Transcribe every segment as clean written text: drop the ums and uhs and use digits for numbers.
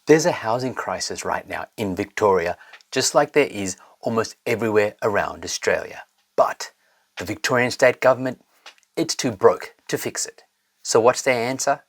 There's a housing crisis right now in Victoria, just like there is almost everywhere around Australia. But the Victorian State Government, it's too broke to fix it. So what's their answer?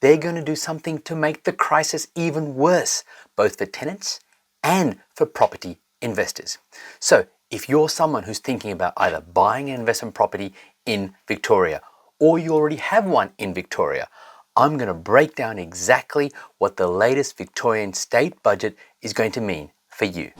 They're going to do something to make the crisis even worse, both for tenants and for property investors. So if you're someone who's thinking about either buying an investment property in Victoria or you already have one in Victoria, I'm going to break down exactly what the latest Victorian State Budget is going to mean for you.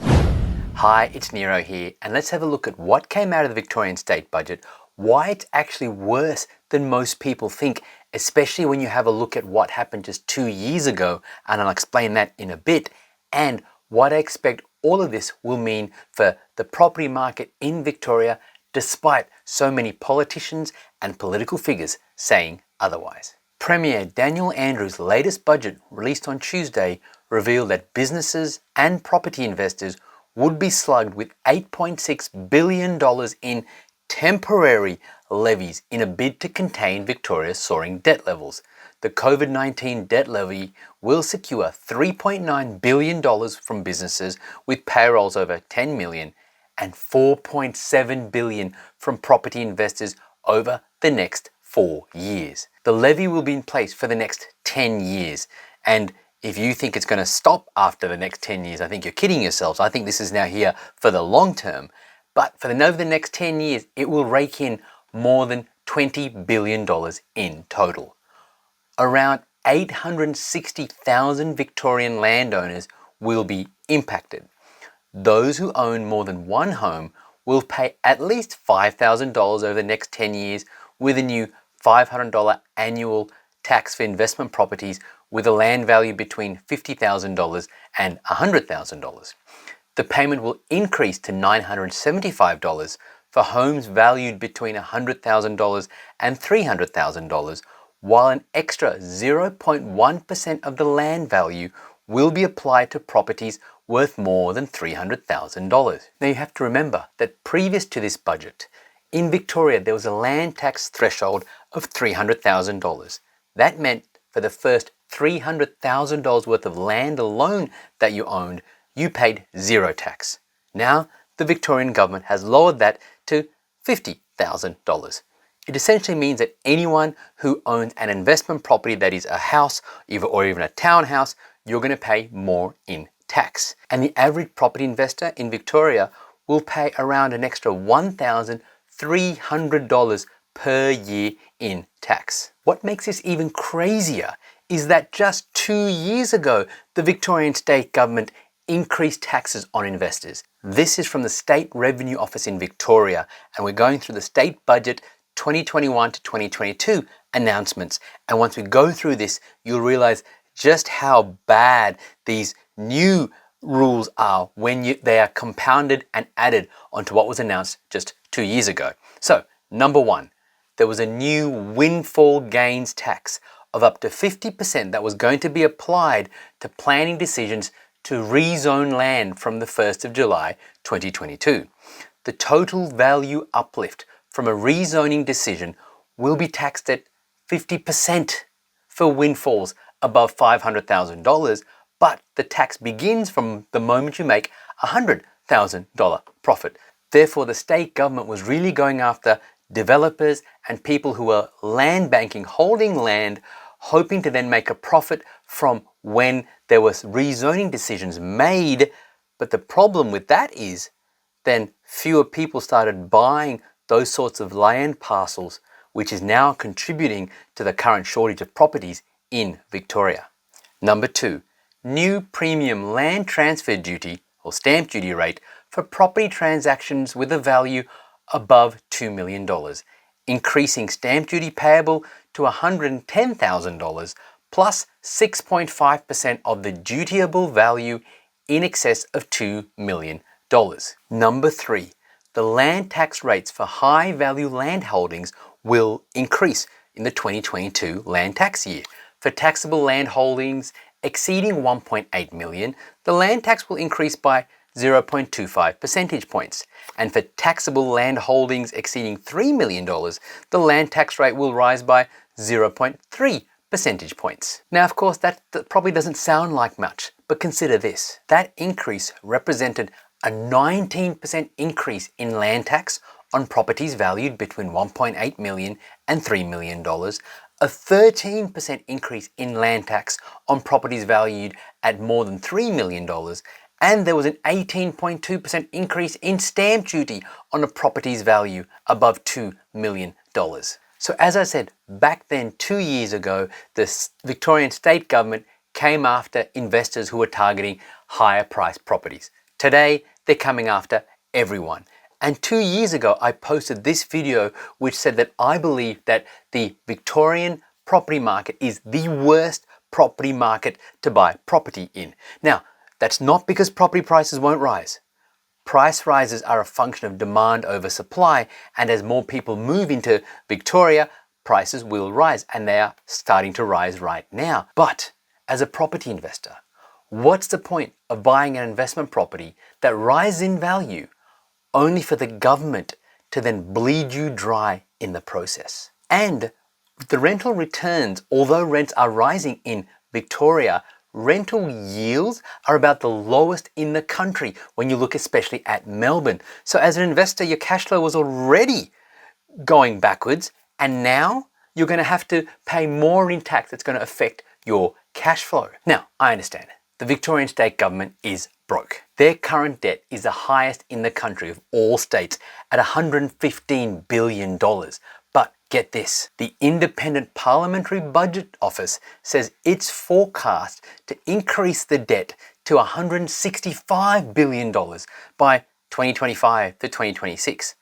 Hi, it's Nero here, and let's have a look at what came out of the Victorian State Budget, why it's actually worse than most people think, especially when you have a look at what happened just 2 years ago, and I'll explain that in a bit, and what I expect all of this will mean for the property market in Victoria, despite so many politicians and political figures saying otherwise. Premier Daniel Andrews' latest budget, released on Tuesday, revealed that businesses and property investors would be slugged with $8.6 billion in temporary levies in a bid to contain Victoria's soaring debt levels. The COVID-19 debt levy will secure $3.9 billion from businesses with payrolls over $10 million and $4.7 billion from property investors over the next 4 years. The levy will be in place for the next 10 years. And if you think it's going to stop after the next 10 years, I think you're kidding yourselves. I think this is now here for the long term. But over the next 10 years, it will rake in more than $20 billion in total. Around 860,000 Victorian landowners will be impacted. Those who own more than one home will pay at least $5,000 over the next 10 years with a new $500 annual tax for investment properties with a land value between $50,000 and $100,000. The payment will increase to $975 for homes valued between $100,000 and $300,000, while an extra 0.1% of the land value will be applied to properties worth more than $300,000. Now you have to remember that previous to this budget, in Victoria there was a land tax threshold of $300,000. That meant for the first $300,000 worth of land alone that you owned, you paid zero tax. Now the Victorian government has lowered that to $50,000. It essentially means that anyone who owns an investment property that is a house or even a townhouse, you're going to pay more in tax. And the average property investor in Victoria will pay around an extra $1,300 per year in tax. What makes this even crazier is that just 2 years ago, the Victorian State Government increased taxes on investors. This is from the State Revenue Office in Victoria, and we're going through the State Budget 2021 to 2022 announcements. And once we go through this, you'll realize just how bad these new rules are when they are compounded and added onto what was announced just 2 years ago. So, number one, there was a new windfall gains tax of up to 50% that was going to be applied to planning decisions to rezone land from the 1st of July 2022. The total value uplift from a rezoning decision will be taxed at 50% for windfalls above $500,000, but the tax begins from the moment you make a $100,000 profit. Therefore, the state government was really going after developers and people who were land banking, holding land, hoping to then make a profit from when there was rezoning decisions made. But the problem with that is then fewer people started buying those sorts of land parcels, which is now contributing to the current shortage of properties in Victoria. Number two, new premium land transfer duty or stamp duty rate for property transactions with a value above $2 million, increasing stamp duty payable to $110,000 plus 6.5% of the dutiable value in excess of $2 million. Number three, the land tax rates for high value land holdings will increase in the 2022 land tax year. For taxable land holdings exceeding 1.8 million, the land tax will increase by 0.25 percentage points. And for taxable land holdings exceeding $3 million, the land tax rate will rise by 0.3 percentage points. Now, of course, that probably doesn't sound like much, but consider this. That increase represented a 19% increase in land tax on properties valued between $1.8 million and $3 million, a 13% increase in land tax on properties valued at more than $3 million, and there was an 18.2% increase in stamp duty on a property's value above $2 million. So as I said, back then, 2 years ago, the Victorian State Government came after investors who were targeting higher priced properties. Today, they're coming after everyone. And 2 years ago, I posted this video which said that I believe that the Victorian property market is the worst property market to buy property in. Now, that's not because property prices won't rise. Price rises are a function of demand over supply, and as more people move into Victoria, prices will rise, and they are starting to rise right now. But as a property investor, what's the point of buying an investment property that rises in value only for the government to then bleed you dry in the process? And the rental returns, although rents are rising in Victoria, rental yields are about the lowest in the country when you look especially at Melbourne. So as an investor, your cash flow was already going backwards, and now you're going to have to pay more in tax that's going to affect your cash flow. Now, I understand the Victorian State Government is broke. Their current debt is the highest in the country of all states at $115 billion. But get this, the Independent Parliamentary Budget Office says it's forecast to increase the debt to $165 billion by 2025 to 2026.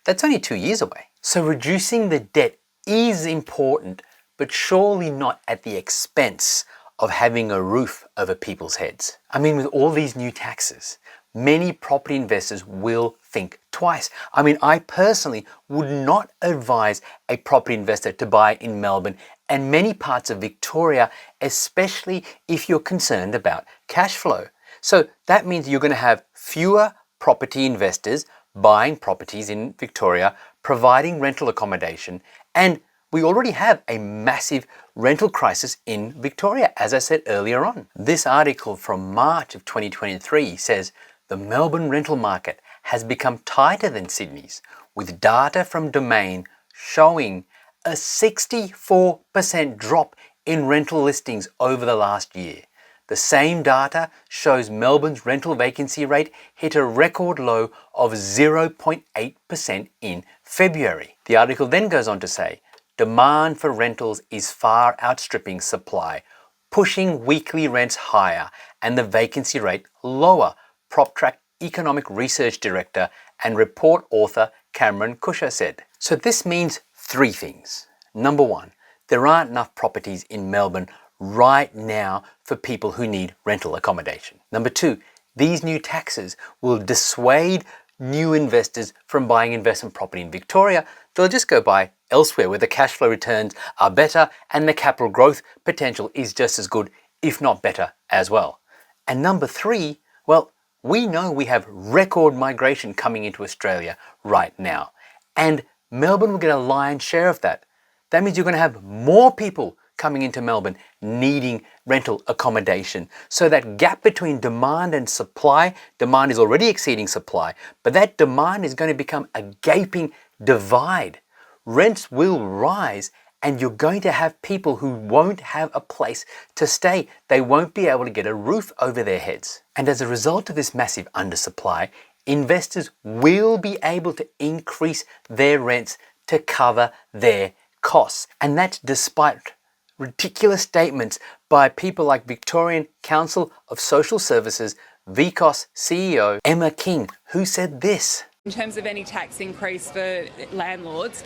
That's only 2 years away. So reducing the debt is important, but surely not at the expense of having a roof over people's heads. I mean, with all these new taxes, many property investors will think twice. I mean, I personally would not advise a property investor to buy in Melbourne and many parts of Victoria, especially if you're concerned about cash flow. So that means you're going to have fewer property investors buying properties in Victoria, providing rental accommodation, and we already have a massive rental crisis in Victoria, as I said earlier on. This article from March of 2023 says the Melbourne rental market has become tighter than Sydney's, with data from Domain showing a 64% drop in rental listings over the last year. The same data shows Melbourne's rental vacancy rate hit a record low of 0.8% in February. The article then goes on to say, demand for rentals is far outstripping supply, pushing weekly rents higher and the vacancy rate lower, PropTrack Economic Research Director and report author Cameron Cusher said. So this means three things. Number one, there aren't enough properties in Melbourne right now for people who need rental accommodation. Number two, these new taxes will dissuade new investors from buying investment property in Victoria. They'll just go buy elsewhere where the cash flow returns are better and the capital growth potential is just as good, if not better as well. And number three, well, we know we have record migration coming into Australia right now, and Melbourne will get a lion's share of that. That means you're going to have more people coming into Melbourne needing rental accommodation. So that gap between demand and supply, demand is already exceeding supply, but that demand is going to become a gaping divide. Rents will rise and you're going to have people who won't have a place to stay. They won't be able to get a roof over their heads. And as a result of this massive undersupply, investors will be able to increase their rents to cover their costs. And that's despite ridiculous statements by people like Victorian Council of Social Services, VCOS CEO Emma King, who said this. In terms of any tax increase for landlords,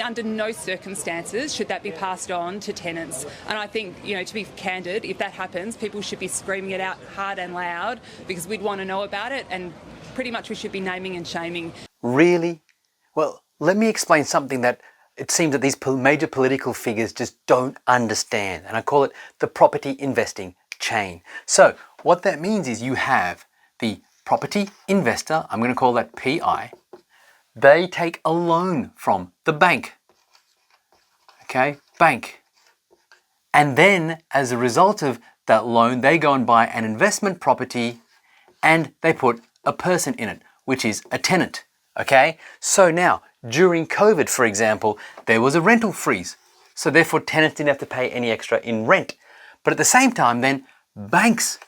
under no circumstances should that be passed on to tenants. And I think, to be candid, if that happens, people should be screaming it out hard and loud because we'd want to know about it, and pretty much we should be naming and shaming. Really? Well, let me explain something that it seems that these major political figures just don't understand, and I call it the property investing chain. So what that means is you have the property investor, I'm going to call that PI. They take a loan from the bank. Okay, bank. And then as a result of that loan, they go and buy an investment property and they put a person in it, which is a tenant. Okay? So now, during COVID, for example, there was a rental freeze. So therefore, tenants didn't have to pay any extra in rent. But at the same time, then banks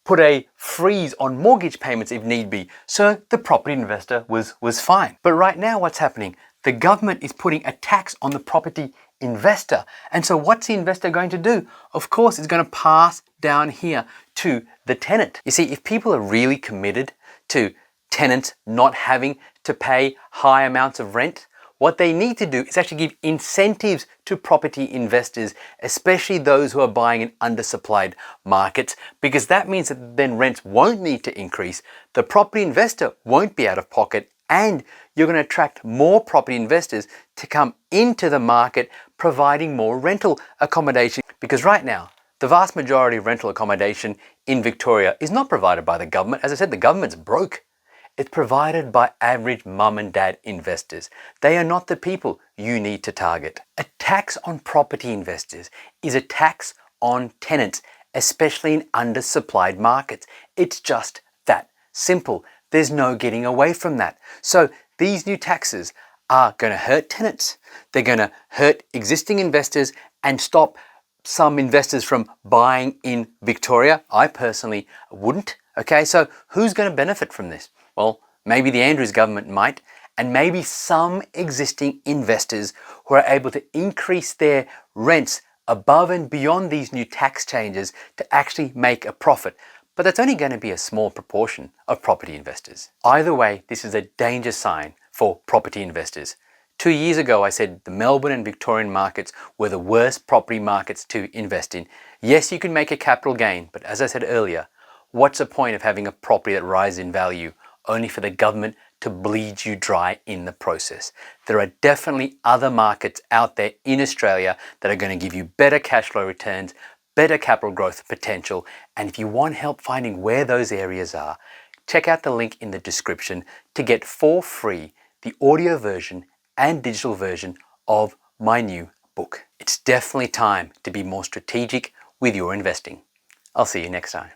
put a freeze on mortgage payments if need be. So the property investor was fine. But right now, what's happening? The government is putting a tax on the property investor. And so what's the investor going to do? Of course, it's going to pass down here to the tenant. You see, if people are really committed to tenants not having to pay high amounts of rent, what they need to do is actually give incentives to property investors, especially those who are buying in undersupplied markets, because that means that then rents won't need to increase, the property investor won't be out of pocket, and you're going to attract more property investors to come into the market, providing more rental accommodation. Because right now, the vast majority of rental accommodation in Victoria is not provided by the government. As I said, the government's broke. It's provided by average mum and dad investors. They are not the people you need to target. A tax on property investors is a tax on tenants, especially in undersupplied markets. It's just that simple. There's no getting away from that. So these new taxes are going to hurt tenants. They're going to hurt existing investors and stop some investors from buying in Victoria. I personally wouldn't. Okay, so who's going to benefit from this? Well, maybe the Andrews government might, and maybe some existing investors who are able to increase their rents above and beyond these new tax changes to actually make a profit. But that's only going to be a small proportion of property investors. Either way, this is a danger sign for property investors. 2 years ago, I said the Melbourne and Victorian markets were the worst property markets to invest in. Yes, you can make a capital gain, but as I said earlier, what's the point of having a property that rises in value only for the government to bleed you dry in the process? There are definitely other markets out there in Australia that are going to give you better cash flow returns, better capital growth potential, and if you want help finding where those areas are, check out the link in the description to get for free the audio version and digital version of my new book. It's definitely time to be more strategic with your investing. I'll see you next time.